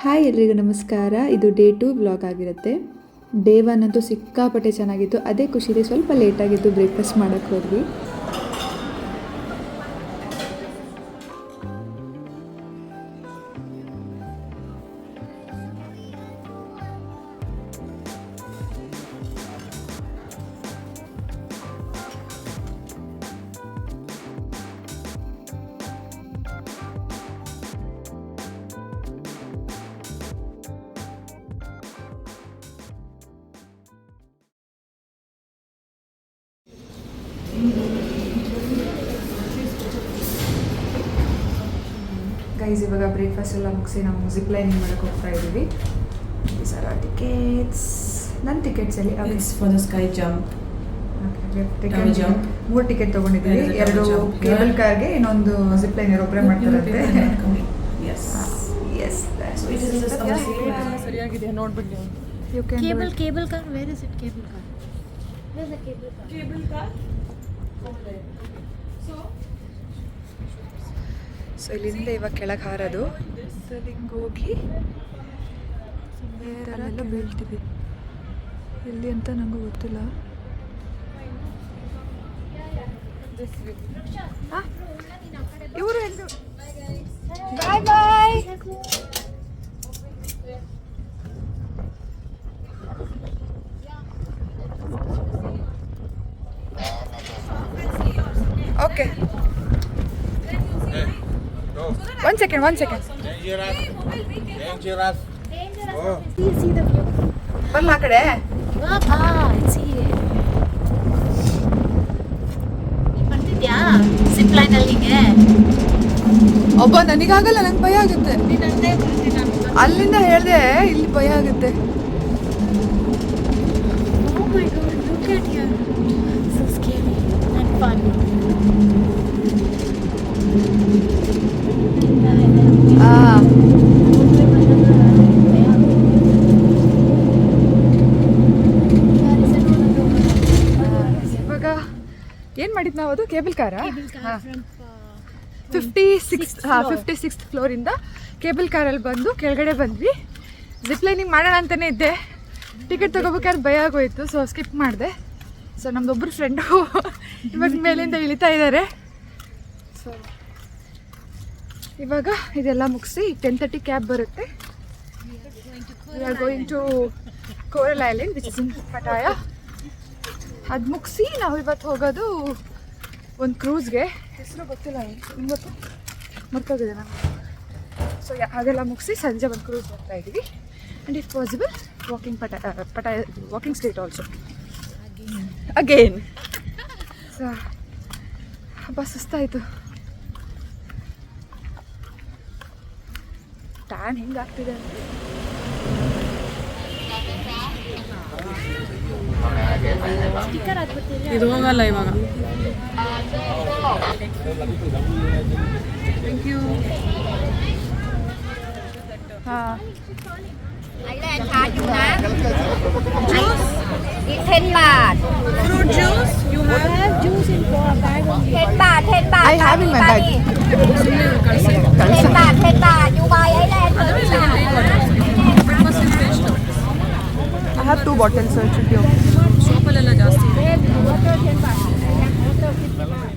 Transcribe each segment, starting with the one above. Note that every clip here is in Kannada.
ಹಾಯ್ ಎಲ್ರಿಗೂ ನಮಸ್ಕಾರ. ಇದು ಡೇ 2 ವ್ಲಾಗ್ ಆಗಿರುತ್ತೆ. ಡೇ 1 ಅಂತೂ ಸಿಕ್ಕಾಪಟ್ಟೆ ಚೆನ್ನಾಗಿತ್ತು. ಅದೇ ಖುಷಿಲಿ ಸ್ವಲ್ಪ ಲೇಟಾಗಿದ್ದು ಬ್ರೇಕ್ಫಾಸ್ಟ್ ಮಾಡೋಕ್ಕೆ ಹೋದ್ವಿ. ಗೈಸ್, ಇವಾಗ ಬ್ರೇಕ್ಫಾಸ್ಟ್ ಎಲ್ಲ ಮುಗಿಸಿ ನಾವು ಜಿಪ್ ಲೈನಿಂಗ್ ಮಾಡೋಕ್ಕೆ ಹೋಗ್ತಾ ಇದ್ದೀವಿ. These are our tickets. ನನ್ನ ಟಿಕೆಟ್ಸಲ್ಲಿ It's for the sky jump. Jump 3 ticket ತೊಗೊಂಡಿದ್ದೀವಿ. 2 ಕೇಬಲ್ ಕಾರ್ಗೆ, ಇನ್ನೊಂದು ಜಿಪ್ ಲೈನ್ ಒಬ್ಬರೇ ಮಾಡ್ತಾರಂತೆ. ಸರಿಯಾಗಿದೆ ನೋಡ್ಬಿಡಿ. Cable car, where is it? Cable car. Where's the cable car? Cable car. So ಇಲ್ಲಿಂದ ಇವಾಗ ಕೆಳಗೆ ಹಾರೋದು. ಹಿಂಗೆ ಹೋಗಿ ಅಲ್ಲೆಲ್ಲ ಬೀಳ್ತೀವಿ. ಎಲ್ಲಿ ಅಂತ ನನಗೂ ಗೊತ್ತಿಲ್ಲ. ಇವರು ಎಂದು bye bye. Okay, one second. Dangerous. Oh. See the view. ಬಲ್ಲ ಆ ಕಡೆ. See it. ಬರ್ತಿದ್ಯಾ ಜಿಪ್ ಲೈನ್ ಅಲ್ಲಿಗೆ? ಒಬ್ಬ ನನಗಾಗಲ್ಲ, ನಂಗೆ ಭಯ ಆಗುತ್ತೆ. ಅಲ್ಲಿಂದ ಹೇಳಿದೆ, ಇಲ್ಲಿ ಭಯ ಆಗುತ್ತೆ. Oh my god, look at here. So scary and fun. ಇವಾಗ ಏನು ಮಾಡಿದ್ದು ನಾವು? ಅದು ಕೇಬಲ್ ಕಾರ. Cable car from 56th ಫ್ಲೋರಿಂದ ಕೇಬಲ್ ಕಾರಲ್ಲಿ ಬಂದು ಕೆಳಗಡೆ ಬಂದ್ವಿ. ಜಿಪ್ ಲೈನಿಂಗ್ ಮಾಡೋಣ ಅಂತಲೇ ಇದ್ದೆ. ಟಿಕೆಟ್ ತೊಗೋಬೇಕಾದ್ರೆ ಭಯ ಆಗೋಯ್ತು, ಸೊ ಸ್ಕಿಪ್ ಮಾಡಿದೆ. ಸೊ ನಮ್ಮದೊಬ್ಬರು ಫ್ರೆಂಡು ಇವಾಗ ಮೇಲಿಂದ ಇಳಿತಾ ಇದ್ದಾರೆ. ಸೊ ಇವಾಗ ಇದೆಲ್ಲ ಮುಗಿಸಿ 10:30 ಕ್ಯಾಬ್ ಬರುತ್ತೆ. We are going to coral island which is in Pattaya. ಅದು ಮುಗಿಸಿ ನಾವು ಇವತ್ತು ಹೋಗೋದು ಒಂದು ಕ್ರೂಸ್ಗೆ. ಹೆಸರು ಗೊತ್ತಿಲ್ಲ, ಇವತ್ತು ಮರ್ತೋಗಿದೆ ನನಗೆ. ಸೊ ಅದೆಲ್ಲ ಮುಗಿಸಿ ಸಂಜೆ ಒಂದು ಕ್ರೂಸ್ ಹೋಗ್ತಾ ಇದ್ದೀವಿ. And if possible ಪಟಾಯ walking street also again. So ಹಬ್ಬ ಸುಸ್ತಾಯಿತು. ಟ್ಯಾನ್ ಹೆಂಗಾಗ್ತಿದೆ ಅಂದರೆ ಸ್ಟಿಕ್ಕರ್ ಹಾಕ್ಬಿಡ್ತೀವಿ. ಇದು ಹೋಗಲ್ಲ ಇವಾಗ. Thank you. ಹಾಂ, It's 10 baht. Fruit juice you I have juice in for a bag only. 10 baht, 10 baht. I have in my bag. 10 baht, 10 baht. You buy Island. Breakfast is best. I have 2 bottles, so it should be okay. ಶಾಪಲ್ಲೆಲ್ಲ ಜಾಸ್ತಿ ಇದೆ. Water 10 baht. Water 50 baht.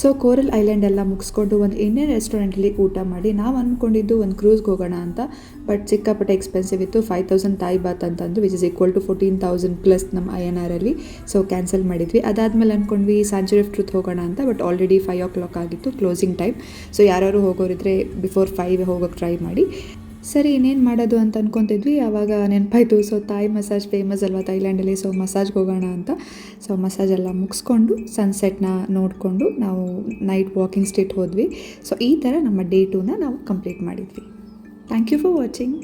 So coral island ಎಲ್ಲ ಮುಗಿಸ್ಕೊಂಡು ಒಂದು ಇಂಡಿಯನ್ ರೆಸ್ಟೋರೆಂಟಲ್ಲಿ ಊಟ ಮಾಡಿ ನಾವು ಅಂದ್ಕೊಂಡಿದ್ದು ಒಂದು ಕ್ರೂಸ್ಗೆ ಹೋಗೋಣ ಅಂತ. ಬಟ್ ಸಿಕ್ಕಾಪಟ್ಟೆ ಎಕ್ಸ್ಪೆನ್ಸಿವ್ ಇತ್ತು. 5000 ಥಾಯ್ ಬಾತ್ ಅಂತಂದು which is equal to 14,000 plus ನಮ್ಮ INR ಸೊ ಕ್ಯಾನ್ಸಲ್ ಮಾಡಿದ್ವಿ. ಅದಾದಮೇಲೆ ಅಂದ್ಕೊಂಡ್ವಿ ಸ್ಯಾಂಚುರಿ ಆಫ್ ಟ್ರೂತ್ ಹೋಗೋಣ ಅಂತ. ಬಟ್ ಆಲ್ರೆಡಿ 5 o'clock ಆಗಿತ್ತು ಕ್ಲೋಸಿಂಗ್ ಟೈಮ್. ಸೊ ಯಾರು ಹೋಗೋರಿದ್ರೆ ಬಿಫೋರ್ 5 ಹೋಗೋಕ್ಕೆ ಟ್ರೈ ಮಾಡಿ. ಸರಿ ಇನ್ನೇನು ಮಾಡೋದು ಅಂತ ಅಂದ್ಕೊತಿದ್ವಿ. ಆವಾಗ ನೆನಪಾಯಿತು, ಸೊ ತಾಯಿ ಮಸಾಜ್ ಫೇಮಸ್ ಅಲ್ವಾ ಥೈಲ್ಯಾಂಡಲ್ಲಿ, ಸೊ ಮಸಾಜ್ಗೆ ಹೋಗೋಣ ಅಂತ. ಸೊ ಮಸಾಜ್ ಎಲ್ಲ ಮುಗಿಸ್ಕೊಂಡು ಸನ್ಸೆಟ್ನ ನೋಡಿಕೊಂಡು ನಾವು ನೈಟ್ ವಾಕಿಂಗ್ ಸ್ಟ್ರೀಟ್ ಹೋದ್ವಿ. ಸೊ ಈ ಥರ ನಮ್ಮ ಡೇ 2ನ ನಾವು ಕಂಪ್ಲೀಟ್ ಮಾಡಿದ್ವಿ. Thank you for watching.